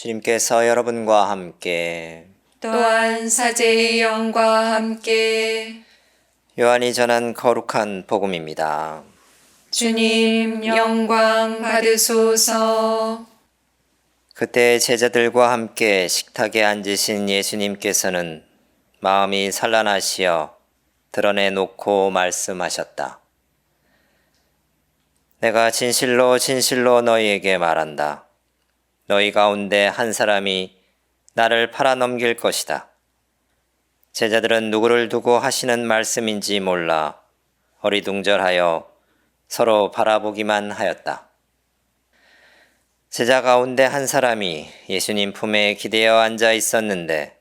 주님께서 여러분과 함께 또한 사제의 영과 함께 요한이 전한 거룩한 복음입니다. 주님 영광 받으소서. 그때 제자들과 함께 식탁에 앉으신 예수님께서는 마음이 산란하시어 드러내놓고 말씀하셨다. 내가 진실로 진실로 너희에게 말한다. 너희 가운데 한 사람이 나를 팔아넘길 것이다. 제자들은 누구를 두고 하시는 말씀인지 몰라 어리둥절하여 서로 바라보기만 하였다. 제자 가운데 한 사람이 예수님 품에 기대어 앉아 있었는데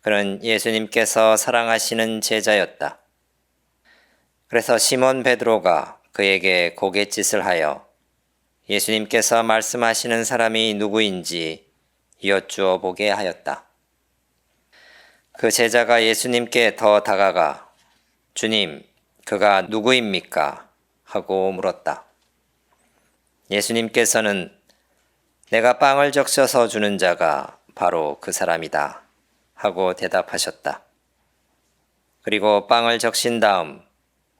그는 예수님께서 사랑하시는 제자였다. 그래서 시몬 베드로가 그에게 고갯짓을 하여 예수님께서 말씀하시는 사람이 누구인지 여쭈어 보게 하였다. 그 제자가 예수님께 더 다가가 주님, 그가 누구입니까? 하고 물었다. 예수님께서는 내가 빵을 적셔서 주는 자가 바로 그 사람이다 하고 대답하셨다. 그리고 빵을 적신 다음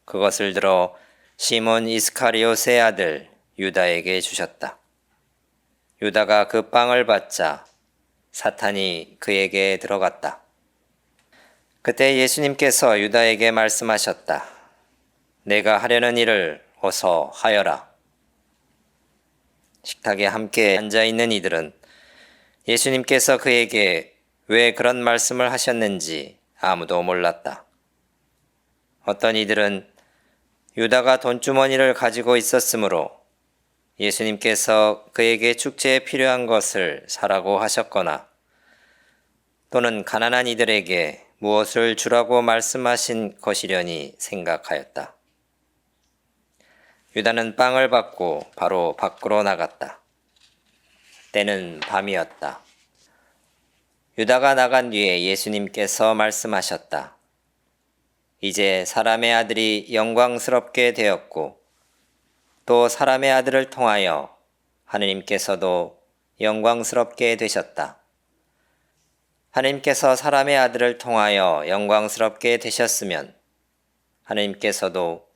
그것을 들어 시몬 이스카리옷의 아들 유다에게 주셨다. 유다가 그 빵을 받자 사탄이 그에게 들어갔다. 그때 예수님께서 유다에게 말씀하셨다. 내가 하려는 일을 어서 하여라. 식탁에 함께 앉아있는 이들은 예수님께서 그에게 왜 그런 말씀을 하셨는지 아무도 몰랐다. 어떤 이들은 유다가 돈주머니를 가지고 있었으므로 예수님께서 그에게 축제에 필요한 것을 사라고 하셨거나 또는 가난한 이들에게 무엇을 주라고 말씀하신 것이려니 생각하였다. 유다는 빵을 받고 바로 밖으로 나갔다. 때는 밤이었다. 유다가 나간 뒤에 예수님께서 말씀하셨다. 이제 사람의 아들이 영광스럽게 되었고 또 사람의 아들을 통하여 하느님께서도 영광스럽게 되셨다. 하느님께서 사람의 아들을 통하여 영광스럽게 되셨으면 하느님께서도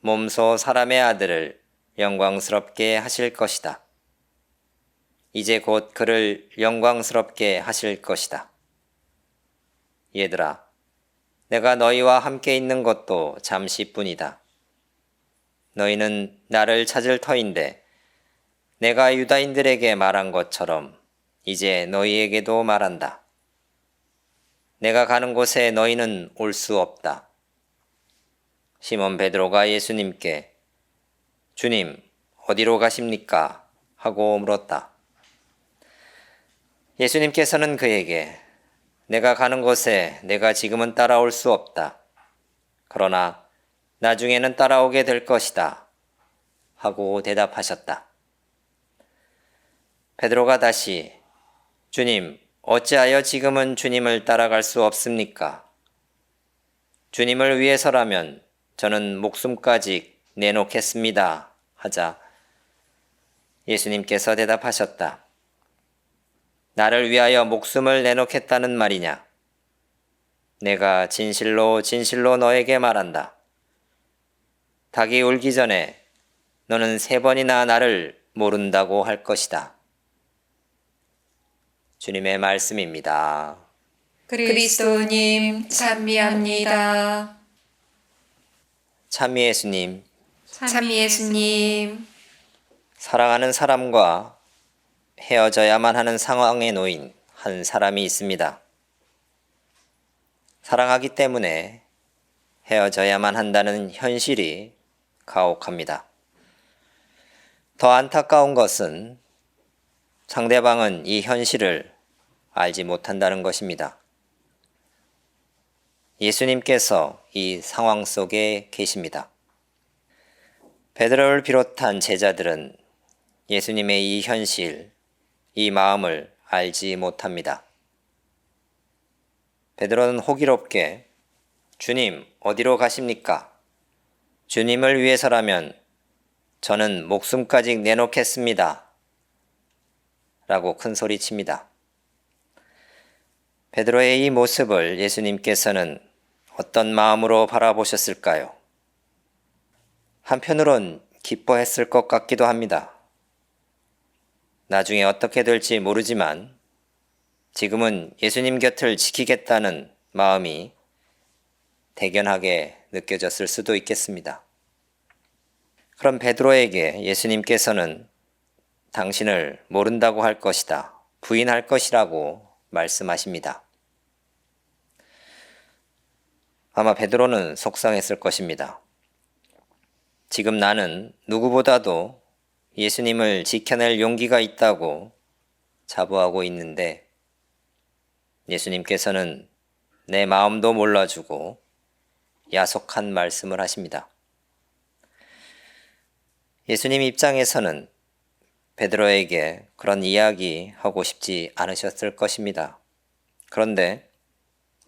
몸소 사람의 아들을 영광스럽게 하실 것이다. 이제 곧 그를 영광스럽게 하실 것이다. 얘들아, 내가 너희와 함께 있는 것도 잠시뿐이다. 너희는 나를 찾을 터인데 내가 유다인들에게 말한 것처럼 이제 너희에게도 말한다. 내가 가는 곳에 너희는 올 수 없다. 시몬 베드로가 예수님께 주님, 어디로 가십니까? 하고 물었다. 예수님께서는 그에게 내가 가는 곳에 내가 지금은 따라올 수 없다. 그러나 나중에는 따라오게 될 것이다. 하고 대답하셨다. 베드로가 다시 주님, 어찌하여 지금은 주님을 따라갈 수 없습니까? 주님을 위해서라면 저는 목숨까지 내놓겠습니다. 하자 예수님께서 대답하셨다. 나를 위하여 목숨을 내놓겠다는 말이냐? 내가 진실로 진실로 너에게 말한다. 닭이 울기 전에 너는 3번이나 나를 모른다고 할 것이다. 주님의 말씀입니다. 그리스도님 찬미합니다. 참 예수님, 참 예수님, 사랑하는 사람과 헤어져야만 하는 상황에 놓인 한 사람이 있습니다. 사랑하기 때문에 헤어져야만 한다는 현실이 가혹합니다. 더 안타까운 것은 상대방은 이 현실을 알지 못한다는 것입니다. 예수님께서 이 상황 속에 계십니다. 베드로를 비롯한 제자들은 예수님의 이 현실, 이 마음을 알지 못합니다. 베드로는 호기롭게 주님, 어디로 가십니까? 주님을 위해서라면 저는 목숨까지 내놓겠습니다. 라고 큰 소리칩니다. 베드로의 이 모습을 예수님께서는 어떤 마음으로 바라보셨을까요? 한편으론 기뻐했을 것 같기도 합니다. 나중에 어떻게 될지 모르지만 지금은 예수님 곁을 지키겠다는 마음이 대견하게 느껴졌을 수도 있겠습니다. 그럼 베드로에게 예수님께서는 당신을 모른다고 할 것이다, 부인할 것이라고 말씀하십니다. 아마 베드로는 속상했을 것입니다. 지금 나는 누구보다도 예수님을 지켜낼 용기가 있다고 자부하고 있는데 예수님께서는 내 마음도 몰라주고 야속한 말씀을 하십니다. 예수님 입장에서는 베드로에게 그런 이야기 하고 싶지 않으셨을 것입니다. 그런데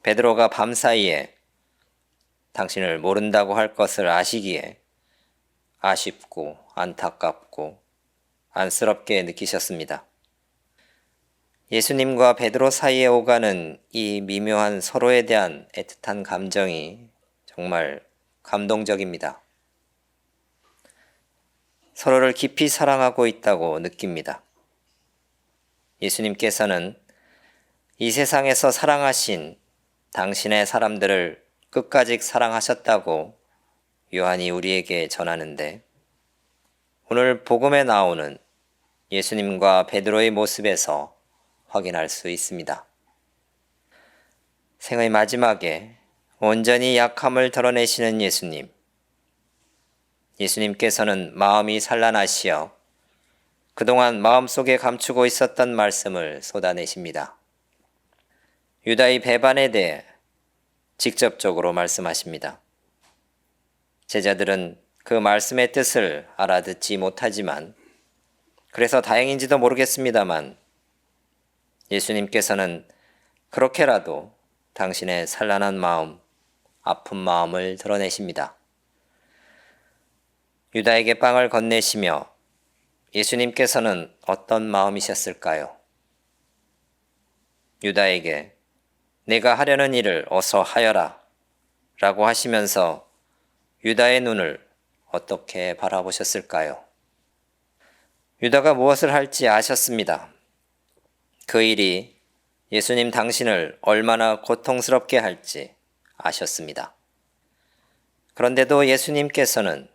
베드로가 밤사이에 당신을 모른다고 할 것을 아시기에 아쉽고 안타깝고 안쓰럽게 느끼셨습니다. 예수님과 베드로 사이에 오가는 이 미묘한 서로에 대한 애틋한 감정이 정말 감동적입니다. 서로를 깊이 사랑하고 있다고 느낍니다. 예수님께서는 이 세상에서 사랑하신 당신의 사람들을 끝까지 사랑하셨다고 요한이 우리에게 전하는데 오늘 복음에 나오는 예수님과 베드로의 모습에서 확인할 수 있습니다. 생의 마지막에 온전히 약함을 드러내시는 예수님. 예수님께서는 마음이 산란하시어 그동안 마음속에 감추고 있었던 말씀을 쏟아내십니다. 유다의 배반에 대해 직접적으로 말씀하십니다. 제자들은 그 말씀의 뜻을 알아듣지 못하지만 그래서 다행인지도 모르겠습니다만 예수님께서는 그렇게라도 당신의 산란한 마음, 아픈 마음을 드러내십니다. 유다에게 빵을 건네시며 예수님께서는 어떤 마음이셨을까요? 유다에게 내가 하려는 일을 어서 하여라 라고 하시면서 유다의 눈을 어떻게 바라보셨을까요? 유다가 무엇을 할지 아셨습니다. 그 일이 예수님 당신을 얼마나 고통스럽게 할지 아셨습니다. 그런데도 예수님께서는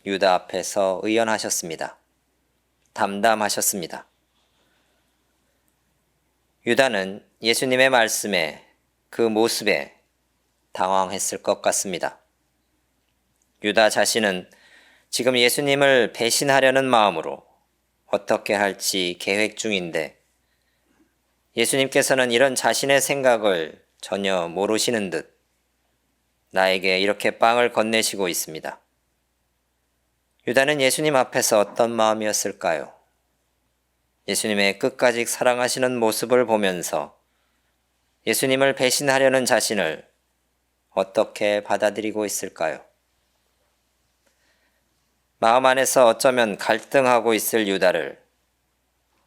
유다 앞에서 의연하셨습니다. 담담하셨습니다. 유다는 예수님의 말씀에 그 모습에 당황했을 것 같습니다. 유다 자신은 지금 예수님을 배신하려는 마음으로 어떻게 할지 계획 중인데 예수님께서는 이런 자신의 생각을 전혀 모르시는 듯 나에게 이렇게 빵을 건네시고 있습니다. 유다는 예수님 앞에서 어떤 마음이었을까요? 예수님의 끝까지 사랑하시는 모습을 보면서 예수님을 배신하려는 자신을 어떻게 받아들이고 있을까요? 마음 안에서 어쩌면 갈등하고 있을 유다를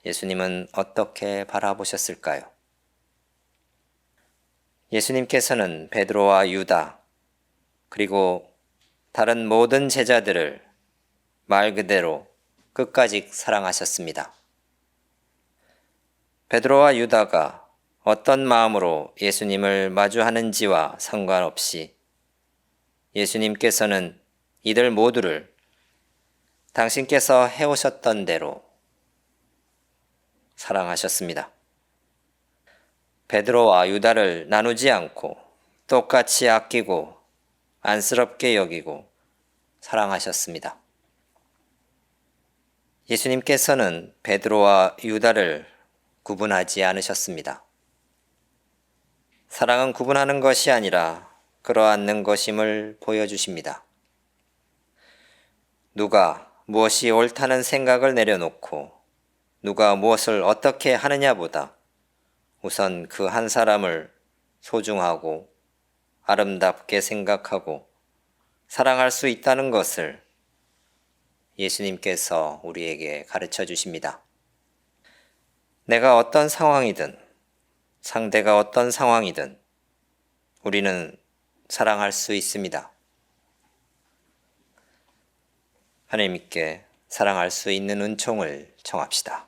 예수님은 어떻게 바라보셨을까요? 예수님께서는 베드로와 유다 그리고 다른 모든 제자들을 말 그대로 끝까지 사랑하셨습니다. 베드로와 유다가 어떤 마음으로 예수님을 마주하는지와 상관없이 예수님께서는 이들 모두를 당신께서 해오셨던 대로 사랑하셨습니다. 베드로와 유다를 나누지 않고 똑같이 아끼고 안쓰럽게 여기고 사랑하셨습니다. 예수님께서는 베드로와 유다를 구분하지 않으셨습니다. 사랑은 구분하는 것이 아니라 끌어안는 것임을 보여주십니다. 누가 무엇이 옳다는 생각을 내려놓고 누가 무엇을 어떻게 하느냐보다 우선 그 한 사람을 소중하고 아름답게 생각하고 사랑할 수 있다는 것을 예수님께서 우리에게 가르쳐 주십니다. 내가 어떤 상황이든 상대가 어떤 상황이든 우리는 사랑할 수 있습니다. 하나님께 사랑할 수 있는 은총을 청합시다.